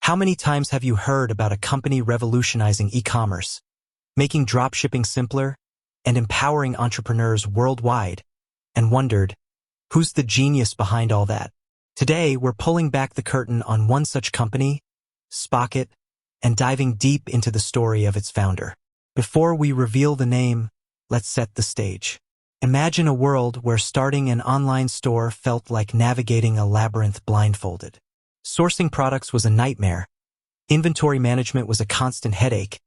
How many times have you heard about a company revolutionizing e-commerce, making dropshipping simpler, and empowering entrepreneurs worldwide, and wondered, who's the genius behind all that? Today, we're pulling back the curtain on one such company, Spocket, and diving deep into the story of its founder. Before we reveal the name, let's set the stage. Imagine a world where starting an online store felt like navigating a labyrinth blindfolded. Sourcing products was a nightmare, inventory management was a constant headache,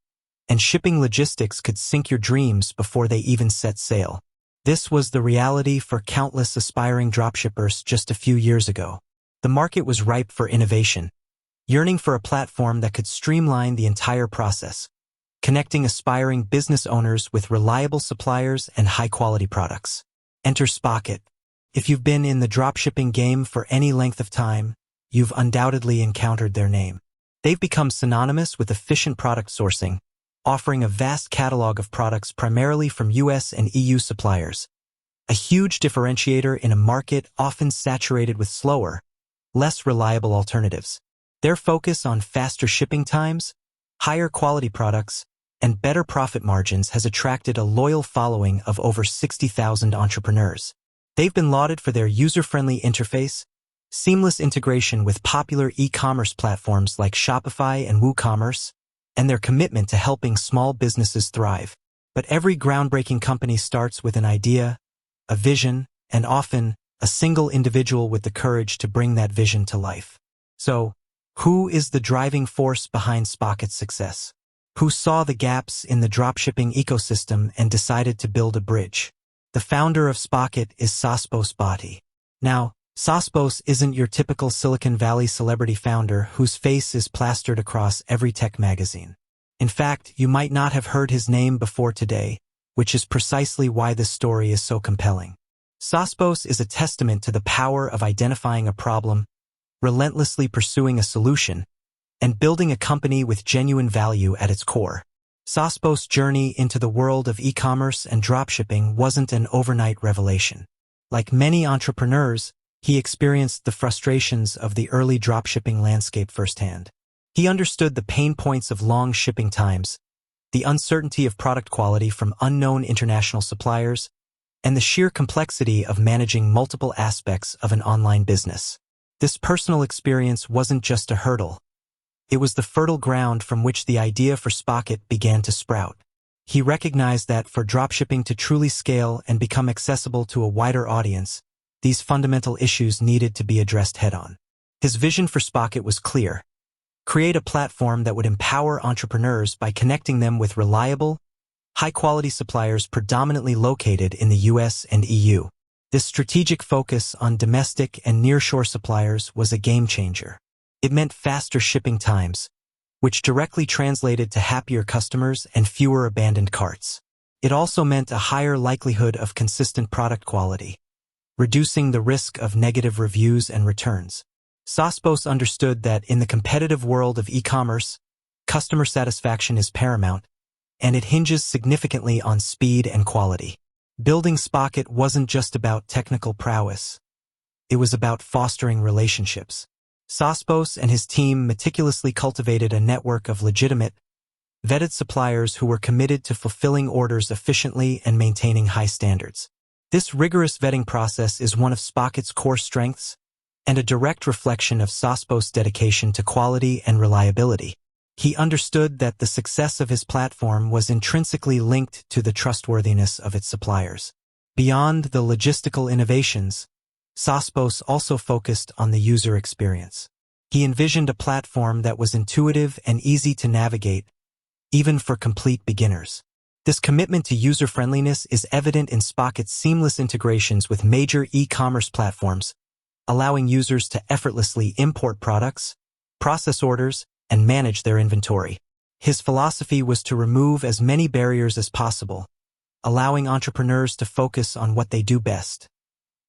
and shipping logistics could sink your dreams before they even set sail. This was the reality for countless aspiring dropshippers just a few years ago. The market was ripe for innovation, yearning for a platform that could streamline the entire process, connecting aspiring business owners with reliable suppliers and high-quality products. Enter Spocket. If you've been in the dropshipping game for any length of time, you've undoubtedly encountered their name. They've become synonymous with efficient product sourcing, offering a vast catalog of products primarily from US and EU suppliers, a huge differentiator in a market often saturated with slower, less reliable alternatives. Their focus on faster shipping times, higher quality products, and better profit margins has attracted a loyal following of over 60,000 entrepreneurs. They've been lauded for their user-friendly interface, seamless integration with popular e-commerce platforms like Shopify and WooCommerce, and their commitment to helping small businesses thrive. But every groundbreaking company starts with an idea, a vision, and often a single individual with the courage to bring that vision to life. So, who is the driving force behind Spocket's success? Who saw the gaps in the dropshipping ecosystem and decided to build a bridge? The founder of Spocket is Saspo Bhatti. Now, Saspo isn't your typical Silicon Valley celebrity founder whose face is plastered across every tech magazine. In fact, you might not have heard his name before today, which is precisely why this story is so compelling. Saspo is a testament to the power of identifying a problem, relentlessly pursuing a solution, and building a company with genuine value at its core. Saspo's journey into the world of e-commerce and dropshipping wasn't an overnight revelation. Like many entrepreneurs, he experienced the frustrations of the early dropshipping landscape firsthand. He understood the pain points of long shipping times, the uncertainty of product quality from unknown international suppliers, and the sheer complexity of managing multiple aspects of an online business. This personal experience wasn't just a hurdle. It was the fertile ground from which the idea for Spocket began to sprout. He recognized that for dropshipping to truly scale and become accessible to a wider audience, these fundamental issues needed to be addressed head-on. His vision for Spocket was clear: create a platform that would empower entrepreneurs by connecting them with reliable, high-quality suppliers predominantly located in the US and EU. This strategic focus on domestic and nearshore suppliers was a game-changer. It meant faster shipping times, which directly translated to happier customers and fewer abandoned carts. It also meant a higher likelihood of consistent product quality, reducing the risk of negative reviews and returns. Saspo understood that in the competitive world of e-commerce, customer satisfaction is paramount, and it hinges significantly on speed and quality. Building Spocket wasn't just about technical prowess. It was about fostering relationships. Saspo and his team meticulously cultivated a network of legitimate, vetted suppliers who were committed to fulfilling orders efficiently and maintaining high standards. This rigorous vetting process is one of Spocket's core strengths and a direct reflection of Saspo's dedication to quality and reliability. He understood that the success of his platform was intrinsically linked to the trustworthiness of its suppliers. Beyond the logistical innovations, Saspo also focused on the user experience. He envisioned a platform that was intuitive and easy to navigate, even for complete beginners. This commitment to user-friendliness is evident in Spocket's seamless integrations with major e-commerce platforms, allowing users to effortlessly import products, process orders, and manage their inventory. His philosophy was to remove as many barriers as possible, allowing entrepreneurs to focus on what they do best: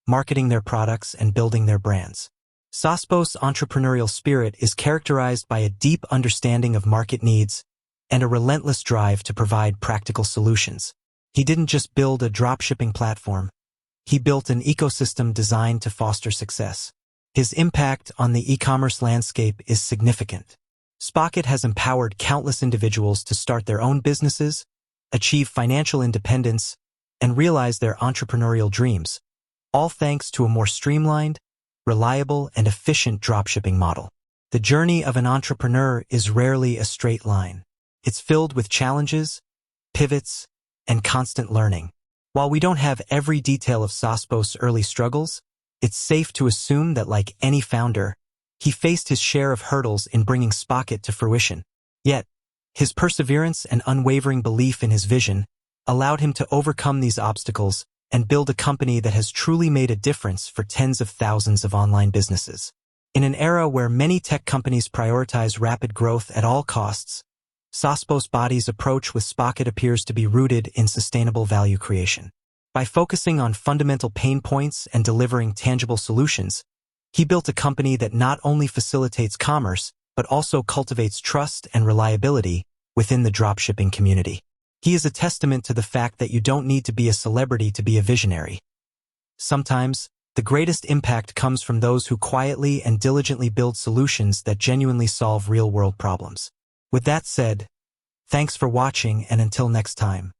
marketing their products and building their brands. Saspo's entrepreneurial spirit is characterized by a deep understanding of market needs and a relentless drive to provide practical solutions. He didn't just build a dropshipping platform. He built an ecosystem designed to foster success. His impact on the e-commerce landscape is significant. Spocket has empowered countless individuals to start their own businesses, achieve financial independence, and realize their entrepreneurial dreams, all thanks to a more streamlined, reliable, and efficient dropshipping model. The journey of an entrepreneur is rarely a straight line. It's filled with challenges, pivots, and constant learning. While we don't have every detail of Saspo's early struggles, it's safe to assume that, like any founder, he faced his share of hurdles in bringing Spocket to fruition. Yet, his perseverance and unwavering belief in his vision allowed him to overcome these obstacles and build a company that has truly made a difference for tens of thousands of online businesses. In an era where many tech companies prioritize rapid growth at all costs, Saspo's body's approach with Spocket appears to be rooted in sustainable value creation. By focusing on fundamental pain points and delivering tangible solutions, he built a company that not only facilitates commerce, but also cultivates trust and reliability within the dropshipping community. He is a testament to the fact that you don't need to be a celebrity to be a visionary. Sometimes, the greatest impact comes from those who quietly and diligently build solutions that genuinely solve real-world problems. With that said, thanks for watching, and until next time.